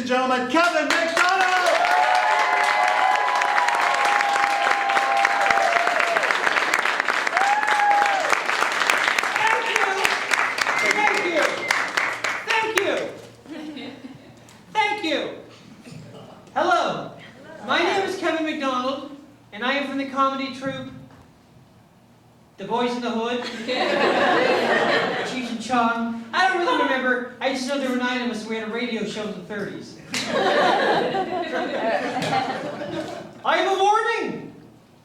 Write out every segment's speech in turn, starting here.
gentlemen, Kevin McDonald! Thank you. Hello, my name is Kevin McDonald, and I am from the comedy troupe, The Boys in the Hood, Cheech and Chong. I don't really remember. I just know there were 9 of us, and we had a radio show in the 30s. I have a warning.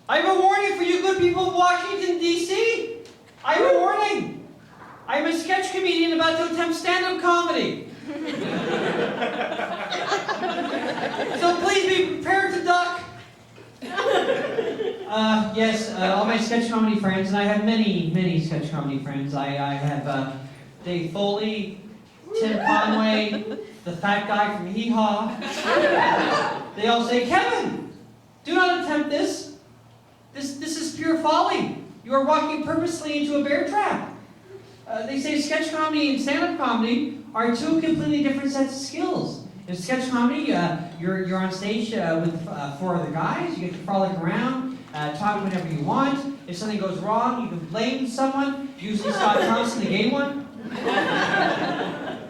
I have a warning for you good people of Washington, D.C. I have a warning. I am a sketch comedian about to attempt stand-up comedy. So please be prepared to duck. Yes, all my sketch comedy friends, and I have many sketch comedy friends. I have Dave Foley, Tim Conway, the fat guy from Hee Haw. They all say, Kevin, do not attempt this. This is pure folly. You are walking purposely into a bear trap. They say sketch comedy and stand-up comedy are 2 completely different sets of skills. In sketch comedy, you're on stage with 4 other guys. You get to frolic around, talk whenever you want. If something goes wrong, you can blame someone. Usually Scott Thompson, the gay one.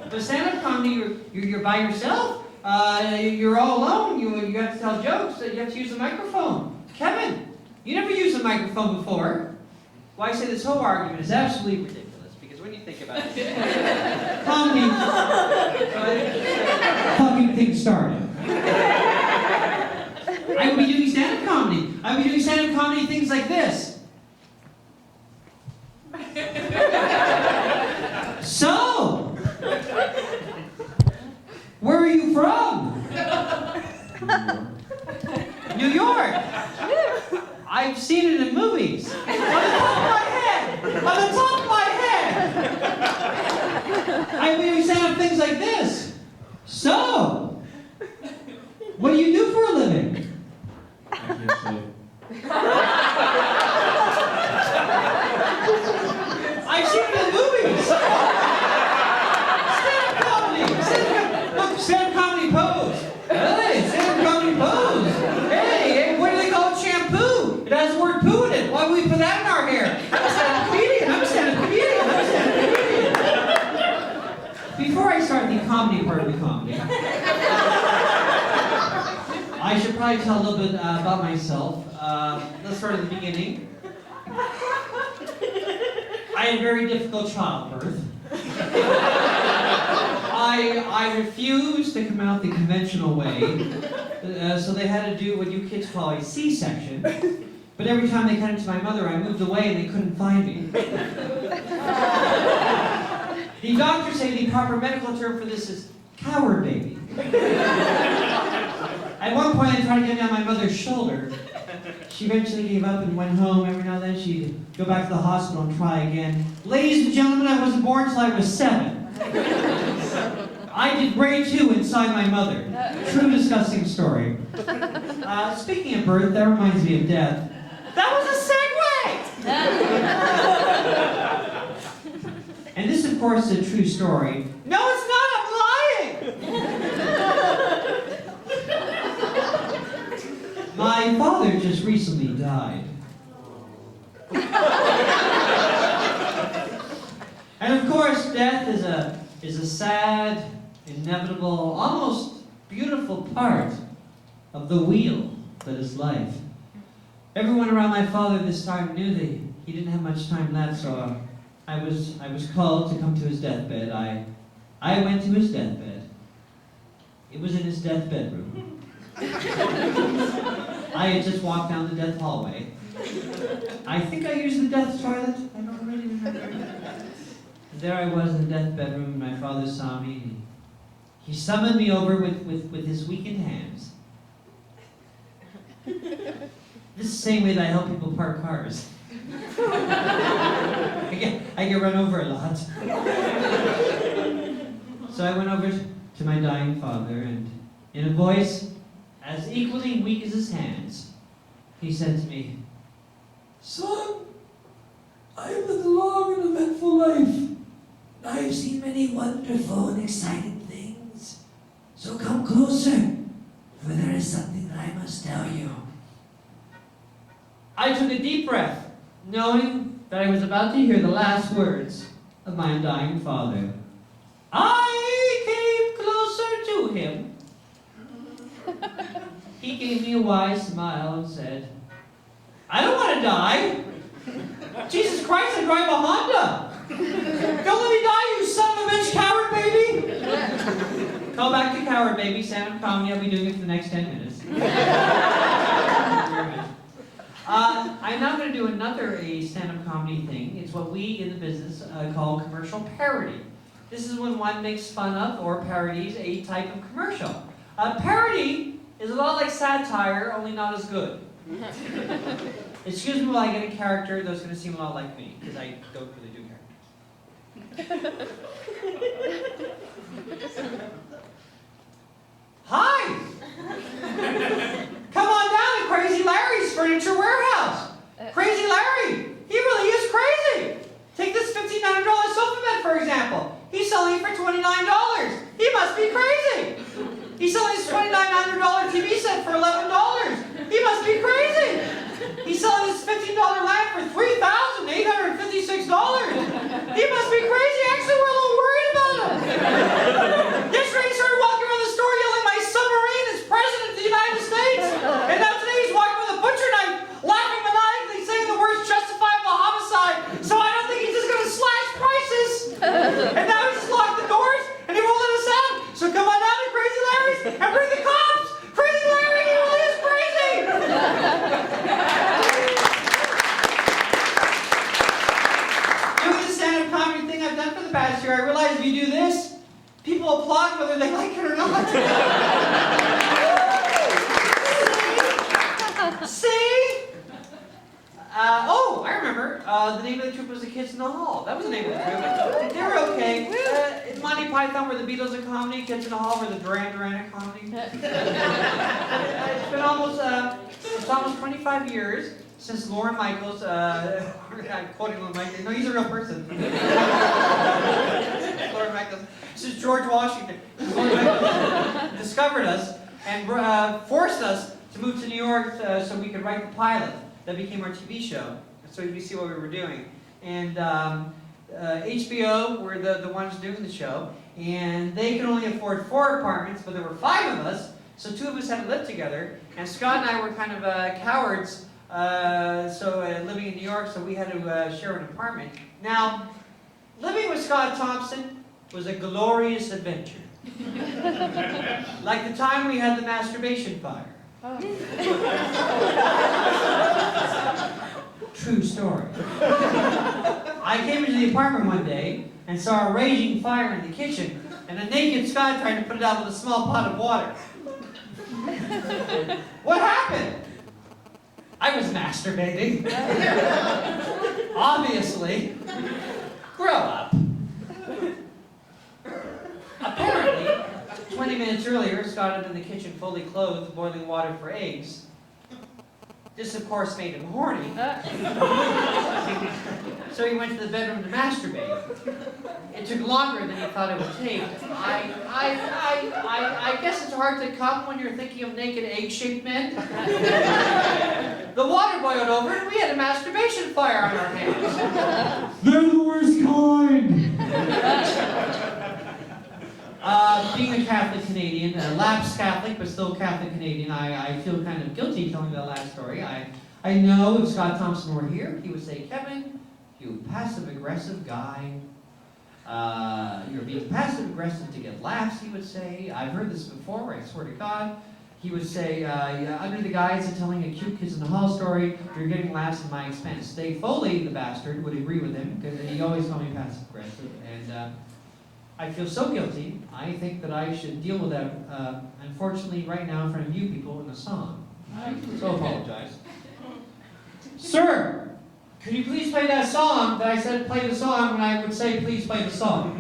But stand-up comedy, you're by yourself. You're all alone. You have to tell jokes. You have to use a microphone. Kevin, you never used a microphone before. Well, I say this whole argument is absolutely ridiculous. When you think about it, comedy, fucking thing started. I would be doing stand-up comedy. I would be doing stand-up comedy things like this. So, where are you from? New York. I've seen it in movies. On the top of my head. On the top of my head. I mean, stand-up things like this. So, what do you do for a living? I can't say. I've seen it in movies. Stand-up comedy. Look, stand-up comedy pose. Hey, stand-up comedy pose. Hey, what do they call it? Shampoo. It has the word poo in it. Why would we put that in our hair? I'm a stand-up comedian. Before I start the comedy part of the comedy, I should probably tell a little bit about myself. Let's start at the beginning. I had a very difficult childbirth. I refused to come out the conventional way, so they had to do what you kids call a C-section. But every time they cut into my mother, I moved away and they couldn't find me. The doctors say the proper medical term for this is coward baby. At one point, I tried to get me on my mother's shoulder. She eventually gave up and went home. Every now and then, she'd go back to the hospital and try again. Ladies and gentlemen, I wasn't born until I was 7. I did grade 2 inside my mother. True disgusting story. Speaking of birth, that reminds me of death. That was a segue! And this, of course, is a true story. No, it's not! I'm lying! My father just recently died. And of course, death is a sad, inevitable, almost beautiful part of the wheel that is life. Everyone around my father this time knew that he didn't have much time left, so I was called to come to his deathbed. I went to his deathbed. It was in his death bedroom. I had just walked down the death hallway. I think I used the death toilet. I don't really remember. There I was in the death bedroom, and my father saw me. He summoned me over with his weakened hands. This is the same way that I help people park cars. I get run over a lot. So I went over to my dying father, and in a voice as equally weak as his hands, he said to me, "Son, I have lived a long and eventful life. I have seen many wonderful and exciting things. So come closer, for there is something that I must tell you. I took a deep breath, knowing that I was about to hear the last words of my undying father. I came closer to him. He gave me a wise smile and said, I don't want to die. Jesus Christ, I drive a Honda. Don't let me die, you son of a bitch, coward baby. Call back to coward baby, stand-up comedy. I'll be doing it for the next 10 minutes. I'm now going to do another stand-up comedy thing. It's what we in the business call commercial parody. This is when one makes fun of or parodies a type of commercial. Parody is a lot like satire, only not as good. Excuse me while I get a character that's going to seem a lot like me, because I don't really do characters. Hi! Come on down to Crazy Larry's Furniture Warehouse. Crazy Larry, he really is crazy. Take this $1,500 sofa bed, for example. He's selling it for $29. He must be crazy. He's selling his $2,900 TV set for $11. He must be crazy. He's selling his $15 lamp for $3,856. He must be crazy. Actually, we're a little worried about him. Yesterday he started walking around the store yelling, my submarine is president of the United States. And now today he's walking with a butcher knife, laughing maniacally, saying the words justifiable homicide. So I don't think he's just going to slash prices. And now he's just locked the doors and he won't let us out. So come on down to Crazy Larry's and bring the cops. Crazy Larry, he really is crazy. Doing this stand-up comedy thing I've done for the past year, I realized if you do this, people applaud whether they like it or not. See? Oh, I remember. The name of the troupe was The Kids in the Hall. That was the name of the troupe. They were okay. Monty Python were the Beatles of comedy. Kids in the Hall were the Duran Duran of comedy. It's been almost 25 years since Lorne Michaels, I'm quoting Lorne Michaels. No, he's a real person. Lorne Michaels. This is George Washington. Lorne Michaels discovered us and forced us to move to New York so we could write the pilot that became our TV show, so you could see what we were doing. And HBO were the ones doing the show, and they could only afford 4 apartments, but there were 5 of us, so 2 of us had to live together. And Scott and I were kind of cowards, living in New York, so we had to share an apartment. Now, living with Scott Thompson was a glorious adventure. Like the time we had the masturbation fire. Oh. True story. I came into the apartment one day and saw a raging fire in the kitchen and a naked Scott trying to put it out with a small pot of water. What happened? I was masturbating. Obviously. Grow up. Apparently, 20 minutes earlier, Scott had been in the kitchen fully clothed, boiling water for eggs. This, of course, made him horny. So he went to the bedroom to masturbate. It took longer than he thought it would take. I guess it's hard to come when you're thinking of naked egg-shaped men. The water boiled over and we had a masturbation fire on our hands. They're the worst kind! Being a Catholic Canadian, a lapsed Catholic, but still Catholic Canadian, I feel kind of guilty telling that last story. I know if Scott Thompson were here, he would say, Kevin, you passive-aggressive guy. You're being passive-aggressive to get laughs, he would say. I've heard this before, I swear to God. He would say, under the guise of telling a cute Kids in the Hall story, you're getting laughs at my expense. Dave Foley, the bastard, would agree with him, because he always called me passive-aggressive. And I feel so guilty, I think that I should deal with that, unfortunately, right now in front of you people in a song. I so apologize. Sir, could you please play that song that I said play the song when I would say please play the song?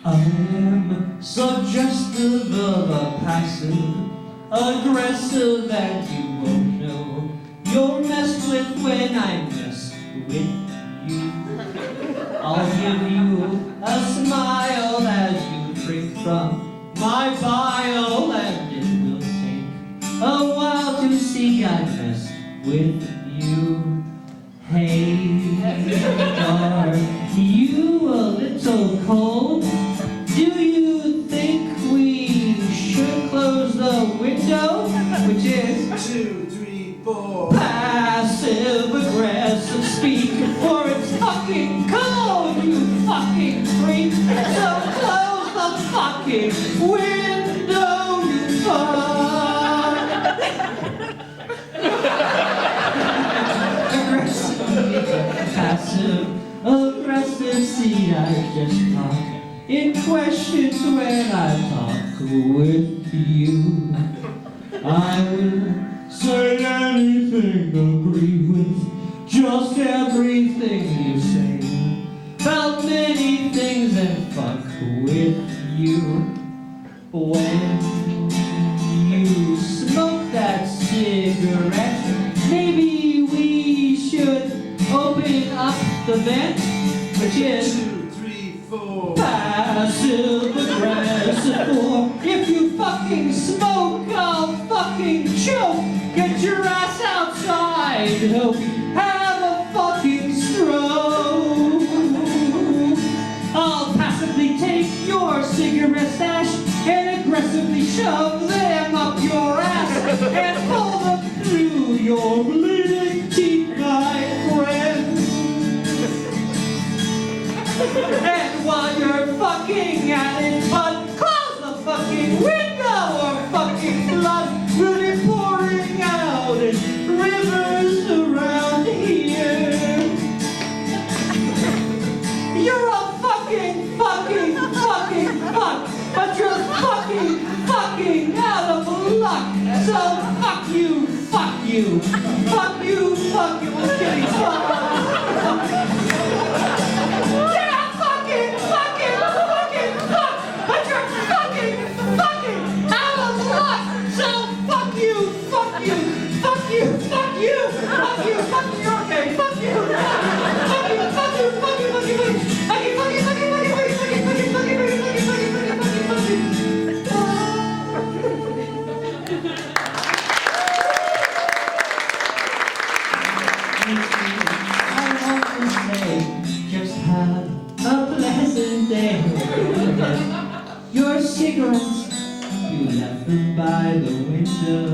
I am suggestive of a passive, aggressive, and you won't know you're messed with when I mess with you. I'll give you a smile as you drink from my vial, and it will take a while to see I messed with you. Hey, are you a little cold? Do you think we should close the window? Which is 2, 3, 4. passive aggressive speak, for it's fucking cold, you fucking freak. So close the fucking window, you fuck. Passive, aggressive, see, I just talk in questions when I talk with you. I will say anything, agree with just everything you say, about many things, and fuck with you. When you smoke that cigarette, maybe we should open up the vent, which is 2, 3, 4. passive aggressive. Or if you fucking smoke, I'll fucking choke. Get your ass outside. Hope you have a fucking stroke. I'll passively take your cigarette stash and aggressively shove them up your ass and pull them through your bleeding teeth, my friend. And while you're fucking at it, bud, close the fucking window, or fucking blood will be pouring out in rivers around here. You're a fucking fuck, but you're fucking out of luck. So fuck you. We're getting fucked. Yeah, fucking fuck, but you're fucking out of luck. So fuck you. You're okay. Fuck you. I want to say, just have a pleasant day. Your cigarettes, you left them by the window.